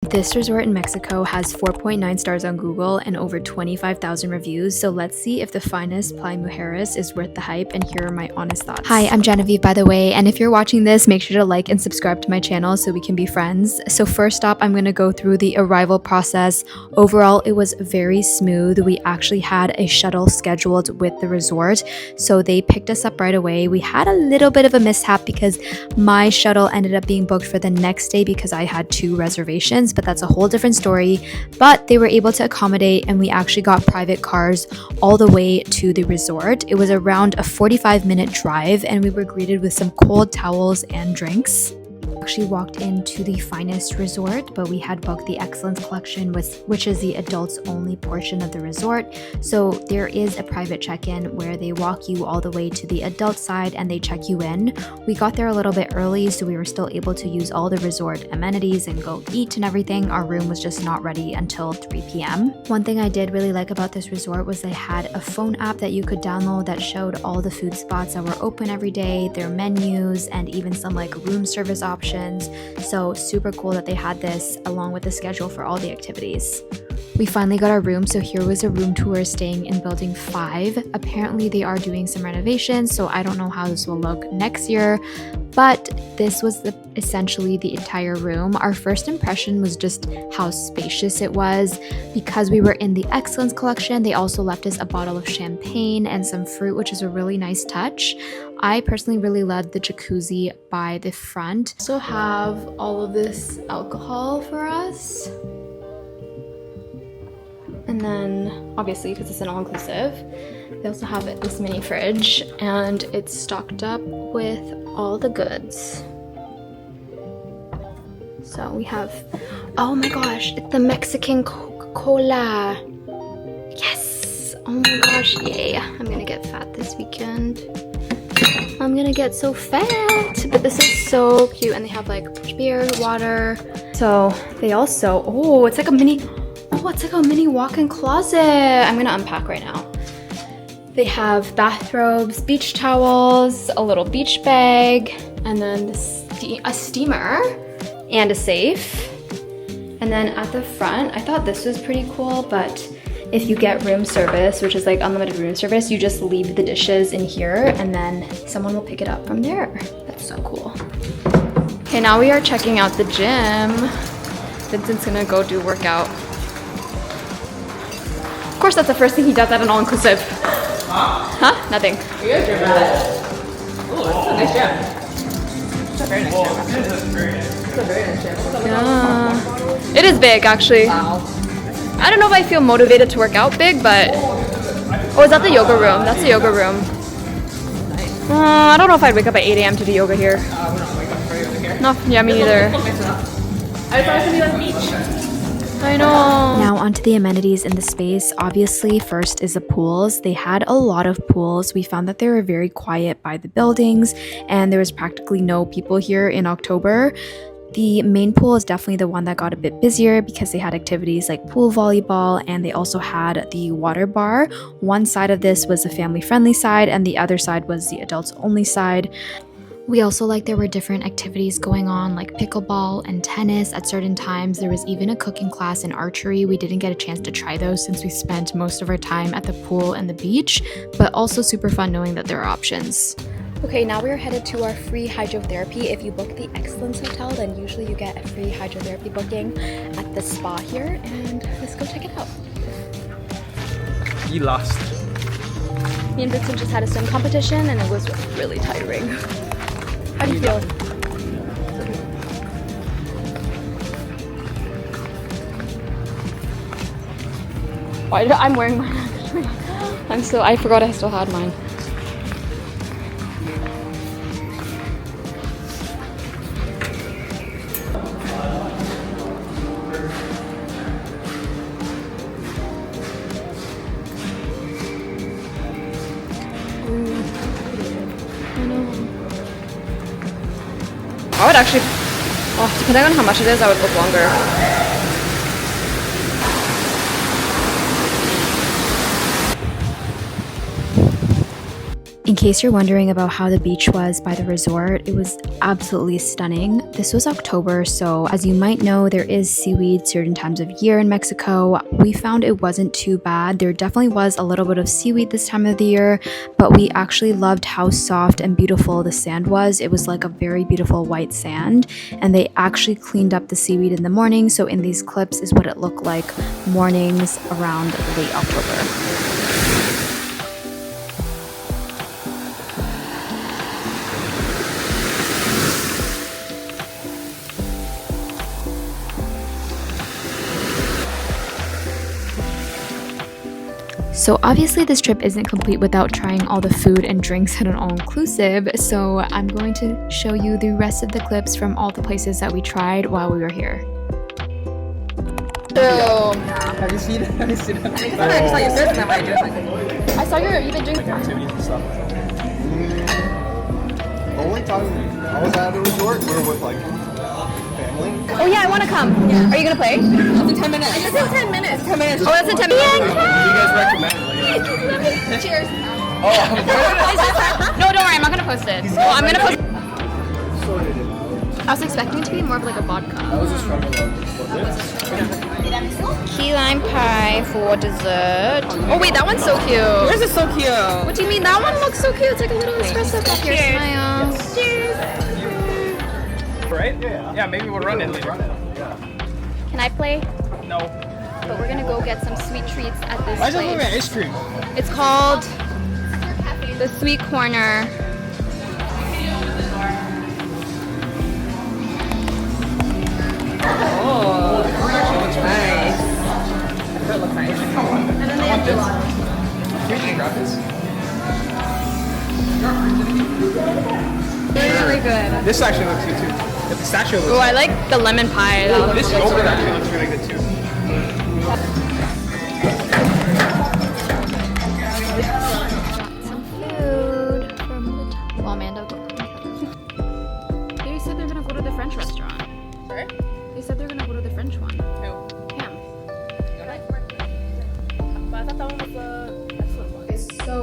This resort in Mexico has 4.9 stars on Google and over 25,000 reviews, so let's see if the Finest Playa Mujeres is worth the hype, and here are my honest thoughts. Hi, I'm Genevieve, by the way, and if you're watching this, make sure to like and subscribe to my channel so we can be friends. So first up, I'm going to go through the arrival process. Overall, it was very smooth. We actually had a shuttle scheduled with the resort, so they picked us up right away. We had a little bit of a mishap because my shuttle ended up being booked for the next day because I had 2 reservations, but that's a whole different story. But they were able to accommodate, and we actually got private cars all the way to the resort. It was around a 45-minute drive, and we were greeted with some cold towels and drinks. Actually walked into the Finest resort, but we had booked the Excellence collection, which is the adults only portion of the resort. So there is a private check-in where they walk you all the way to the adult side and they check you in. We got there a little bit early, so we were still able to use all the resort amenities and go eat and everything. Our room was just not ready until 3 p.m. One thing I did really like about this resort was they had a phone app that you could download that showed all the food spots that were open every day, their menus, and even some like room service options. So super cool that they had this along with the schedule for all the activities. We finally got our room, so here was a room tour staying in building 5. Apparently they are doing some renovations, so I don't know how this will look next year, but this was essentially the entire room. Our first impression was just how spacious it was. Because we were in the Excellence collection, they also left us a bottle of champagne and some fruit, which is a really nice touch. I personally really loved the jacuzzi by the front. Also have all of this alcohol for us. And then, obviously, because it's an all-inclusive, they also have this mini fridge, and it's stocked up with all the goods. So we have, oh my gosh, it's the Mexican Coca-Cola. Yes! Oh my gosh, yay. I'm gonna get fat this weekend. I'm gonna get so fat, but this is so cute, and they have like beer, water. So they also, oh, it's like a mini walk-in closet. I'm gonna unpack right now. They have bathrobes, beach towels, a little beach bag, and then a steamer and a safe. And then at the front, I thought this was pretty cool, but if you get room service, which is like unlimited room service, you just leave the dishes in here and then someone will pick it up from there. That's so cool. Okay, now we are checking out the gym. Vincent's gonna go do workout. Of course, that's the first thing he does at an all-inclusive. Huh? Nothing. You guys are bad. Oh, it's a nice gym. It's a very nice gym. It's a very nice gym. Yeah. It is big, actually. Wow. I don't know if I feel motivated to work out big, but... Oh, is that the yoga room? That's the yoga room. Nice. I don't know if I'd wake up at 8 a.m. to do yoga here. We're not waking up for yoga here. No, yeah, me neither. I thought it was gonna be like beach. I know. Now onto the amenities in the space. Obviously, first is the pools. They had a lot of pools. We found that they were very quiet by the buildings, and there was practically no people here in October. The main pool is definitely the one that got a bit busier because they had activities like pool volleyball, and they also had the water bar. One side of this was the family-friendly side, and the other side was the adults-only side. We also there were different activities going on like pickleball and tennis at certain times. There was even a cooking class and archery. We didn't get a chance to try those since we spent most of our time at the pool and the beach, but also super fun knowing that there are options. Okay, now we are headed to our free hydrotherapy. If you book the Excellence Hotel, then usually you get a free hydrotherapy booking at the spa here, and let's go check it out. You lost. Me and Vincent just had a swim competition, and it was really tiring. How do you feel? I'm wearing mine actually. I forgot I still had mine. I would actually, depending on how much it is, I would book longer. In case you're wondering about how the beach was by the resort, it was absolutely stunning. This was October, so as you might know, there is seaweed certain times of year in Mexico. We found it wasn't too bad. There definitely was a little bit of seaweed this time of the year, but we actually loved how soft and beautiful the sand was. It was like a very beautiful white sand, and they actually cleaned up the seaweed in the morning, so in these clips is what it looked like mornings around late October. So obviously this trip isn't complete without trying all the food and drinks at an all-inclusive, so I'm going to show you the rest of the clips from all the places that we tried while we were here. So, Have you seen it? I just saw you surfing that way. I saw you've been doing Activities and stuff. The only time I was at a resort, we were with like family. Oh yeah, I want to come. Yeah. Are you gonna play? That's in 10 minutes. I just said 10 minutes. 10 minutes. Oh, that's in 10 minutes. What do you guys recommend? Cheers. Oh, No, don't worry. I'm not gonna post it. Well, I'm gonna post. I was expecting it to be more of like a vodka. that was a struggle though. Key lime pie for dessert. Oh wait, that one's so cute. Yours is so cute. What do you mean? That one looks so cute. It's like a little espresso cup. Here, smile. Cheers. Right? Yeah, maybe we'll run it later. Can I play? No. But we're gonna go get some sweet treats at this Why is it place. ice cream? It's called the Sweet Corner. Oh, looks nice. That looks nice. And then they have gelato. Can you grab this? Really good. This actually looks good too. The pistachio looks Oh, I like the lemon pie. That looks This good. yogurt actually looks really good too. Some food from the well, Amanda. They said they're gonna go to the French restaurant. Sorry? They said they're gonna go to the French one. Who? Cam. But I thought that one was the excellent one. So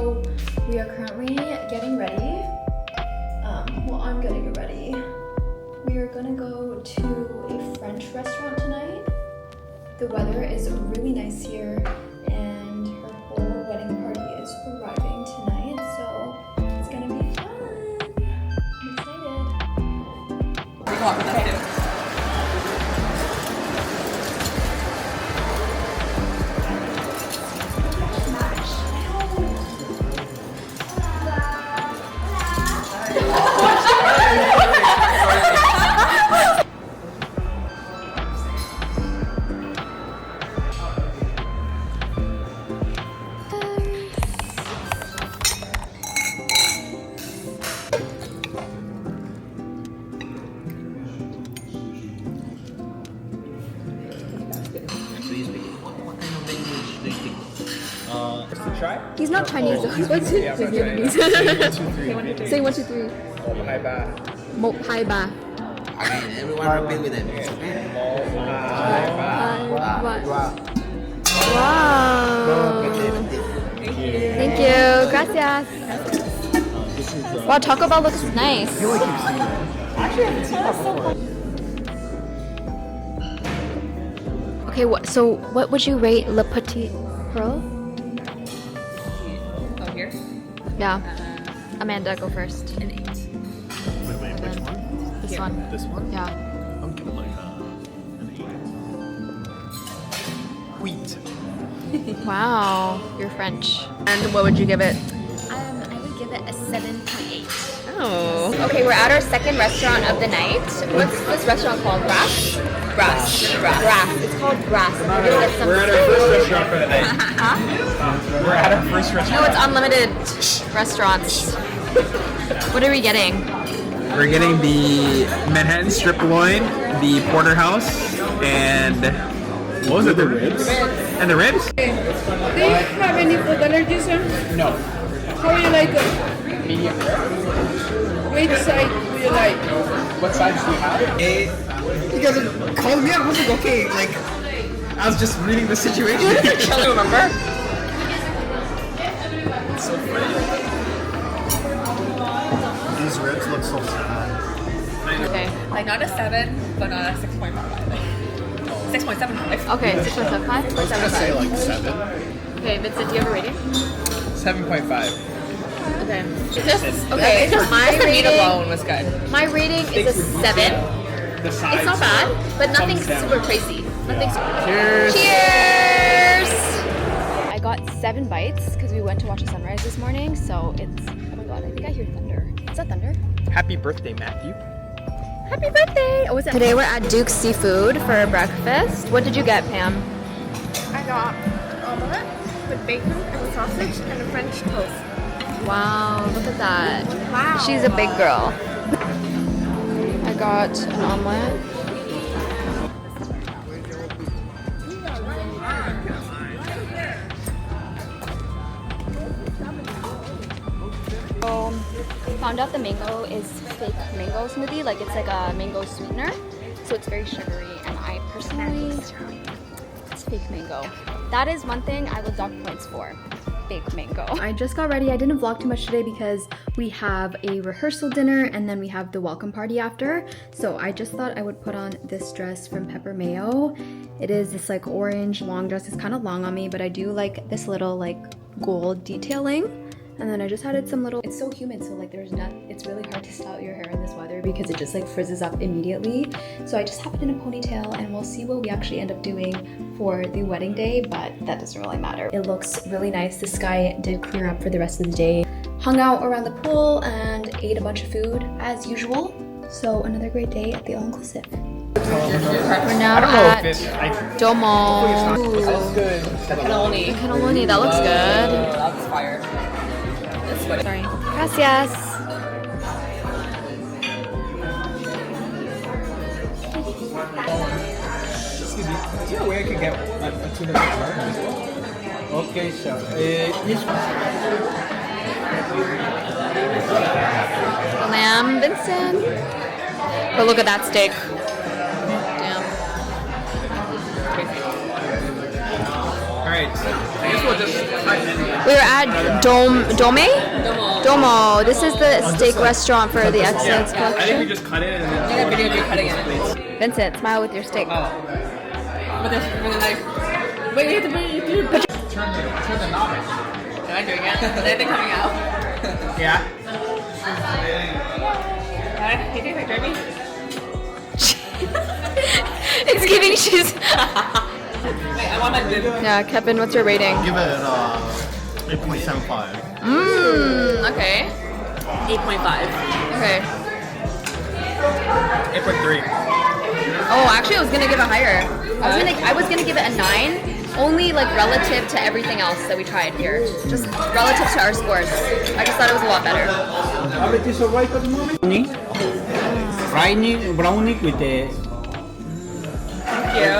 we are currently getting ready. Well, I'm getting ready. We are gonna go to a French restaurant tonight. The weather is really nice here, and her whole wedding party is arriving tonight, so it's gonna be fun. I'm excited. Try? He's not Chinese though. What's his Vietnamese? Say 1, 2, 3. Oh, hi, ba. Mo Hai Ba. Everyone repeat with it. Wow. Thank you. Gracias. Wow, Taco Bell looks nice. Okay, what would you rate Le Petit Pearl? Oh, here? Yeah. Amanda, go first. An 8. Wait, which one? This Here. one. This one? Yeah. I'm giving like an 8. Wheat. Wow, you're French. And what would you give it? I would give it a 7.8. Oh. Okay, we're at our second restaurant of the night. What's this restaurant called? Brass? Brass. It's called Brass. We're gonna get some We're at our first restaurant for the night. Huh? We're at our first No, restaurant. it's unlimited restaurants. What are we getting? We're getting the Manhattan strip loin, the porterhouse, and what was it? The ribs. And the ribs? Do you have any food allergies, sir? No. How do you like it? Medium rare. Which side do you like? What sides do you have? You guys called me up. I was like, okay, like, I was just reading the situation. Chili, remember? These ribs look so sad. Okay. Like not a 7, but a 6.5. 6.75. Okay, 6.75? I was gonna say like 7. Okay, Vincent, do you have a rating? 7.5. Okay. Okay, my The meat rating, alone was good. my rating is a 7. The sides. It's not bad, but nothing Thumbs down. super crazy. Nothing super. Cheers. Cheers! I got 7 bites because we went to watch a sunrise this morning, so it's, oh my god, I think I hear thunder. Is that thunder? Happy birthday, Matthew. Happy birthday! Oh, is it? Today we're at Duke's Seafood for breakfast. What did you get, Pam? I got an omelet with bacon and a sausage and a French toast. Wow, look at that. Wow. She's a big girl. I got an omelet. So, found out the mango is fake mango smoothie, like it's like a mango sweetener, so it's very sugary, and I personally, it's fake mango. That is one thing I will dock points for. Fake mango. I just got ready. I didn't vlog too much today because we have a rehearsal dinner and then we have the welcome party after. So I just thought I would put on this dress from Pepper Mayo. It is this like orange long dress. It's kind of long on me, but I do like this little like gold detailing. And then I just added some little, it's so humid, so like there's not, it's really hard to style your hair in this weather because it just like frizzes up immediately. So I just have it in a ponytail and we'll see what we actually end up doing for the wedding day, but that doesn't really matter. It looks really nice. The sky did clear up for the rest of the day. Hung out around the pool and ate a bunch of food as usual. So another great day at the all-inclusive. We're now at Dommo. That's good. The cannelloni. Cannelloni, that looks good. That's fire. That's good. Sorry. Gracias. Excuse me. Is there a way I could get a tuna fish? Okay, so Lamb, Vincent. But look at that steak. Damn. Alright, I guess we'll just cut in. We were at Dommo. This is the steak restaurant for the Excellence I think we Collection. just cut it and then. I got a video of you cutting it. Vincent, smile with your steak. But there's the knife. Wait, we have to put it. Turn the knob. Am I doing it? Is anything coming out? Yeah. Can you take a picture of me? It's giving she's. Wait, I want my bib. Yeah, Kevin, what's your rating? Give it 8.75. Okay. 8.5. Okay. 8.3. Oh, actually, I was gonna give it higher. I was gonna give it a 9. Only like relative to everything else that we tried here. Just relative to our scores. I just thought it was a lot better. brownie with the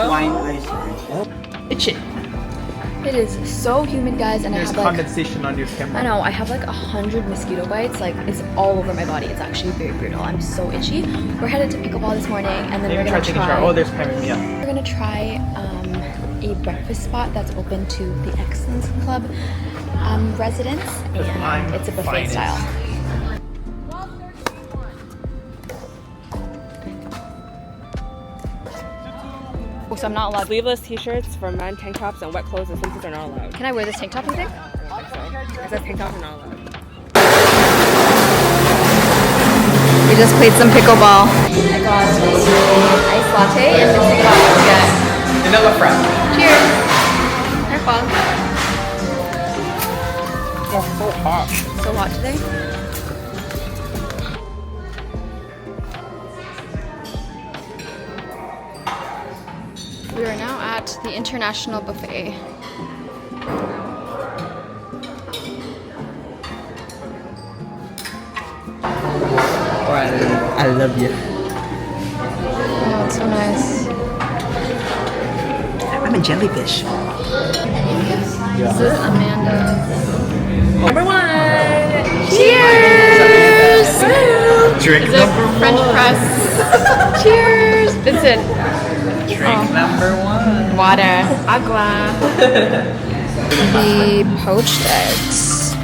wine ice cream. Itchy. It is so humid, guys, and There's I have like, condensation on your camera. I know, I have like 100 mosquito bites. Like, it's all over my body. It's actually very brutal. I'm so itchy. We're headed to pickleball this morning, and then we're gonna taking a shower. Oh, there's Pam. Yeah. We're gonna try a breakfast spot that's open to the Excellence Club residents, and it's a buffet Finest. style. Oh, so I'm not allowed. Sleeveless t-shirts for men, tank tops, and wet clothes and swimsuits are not allowed. Can I wear this tank top, you think? It says tank tops are not allowed. We just played some pickleball. I got an iced latte and Vincent got what to get. Vanilla frap. Cheers. Careful. Oh, so hot. So hot today. We are now at the International Buffet. I love you. Oh, it's so nice. I'm a jellyfish. This is Amanda's. Number 1! Cheers! Drink Is it French press? Cheers! Vincent. Drink number 1. Water. Agua. The poached eggs.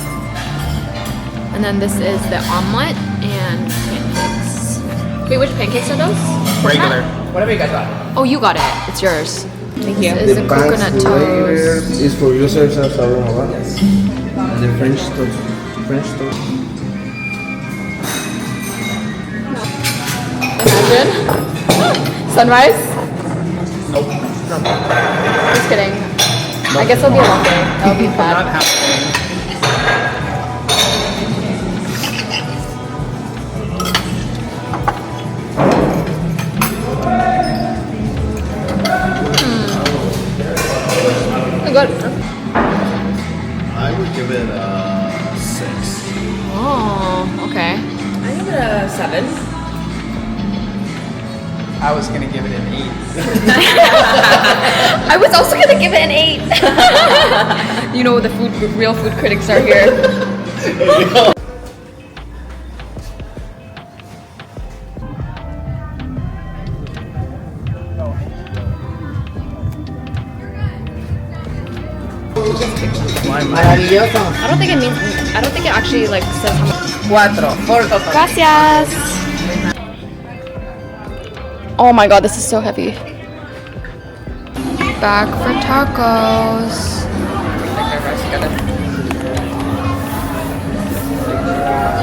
And then this is the omelet and pancakes. Wait, which pancakes are those? Regular. Whatever you guys got. Oh, you got it. It's yours. Thank you. This is the coconut toast. is for users of Salvador. And the French toast. French toast. Imagine. Sunrise? Nope. Just kidding. I guess it'll be a long day. That'll be Not bad. happening. Good. I would give it a 6. Oh, okay. I give it a 7. I was gonna give it an 8. I was also gonna give it an 8. You know the real food critics are here. I don't think it means. I don't think it actually like says how much. 4 total. Gracias. Oh my god, this is so heavy. Back for tacos.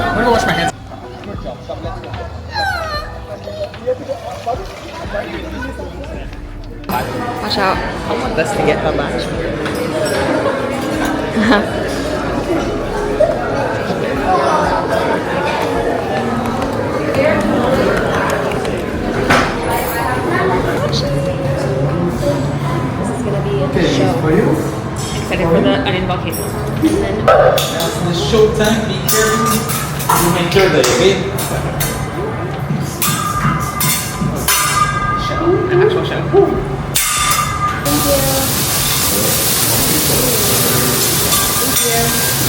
I'm gonna go wash my hands. Watch out. I want this to get her back. Excited for the onion volcano. That's the showtime. Be careful. You make sure that you Show. An actual show.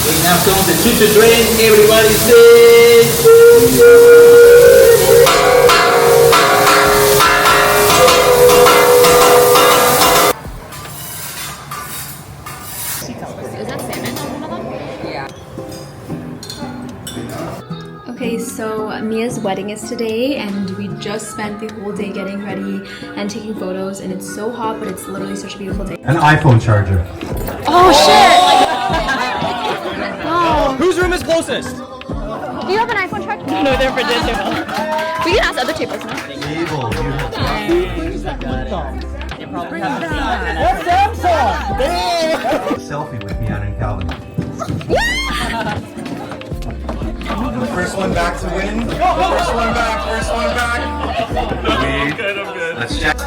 We now come to choo-choo train. Everybody say Is that salmon on one of them? Yeah. Okay, so Mia's wedding is today, and we just spent the whole day getting ready and taking photos, and it's so hot, but it's literally such a beautiful day. An iPhone charger. Oh shit! Oh. Whose room is closest? Do you have an iPhone charger? No, they're for digital. We can ask other tables now. Selfie with me out in Calvin. The first one back to win. First one back. I'm good. Let's check.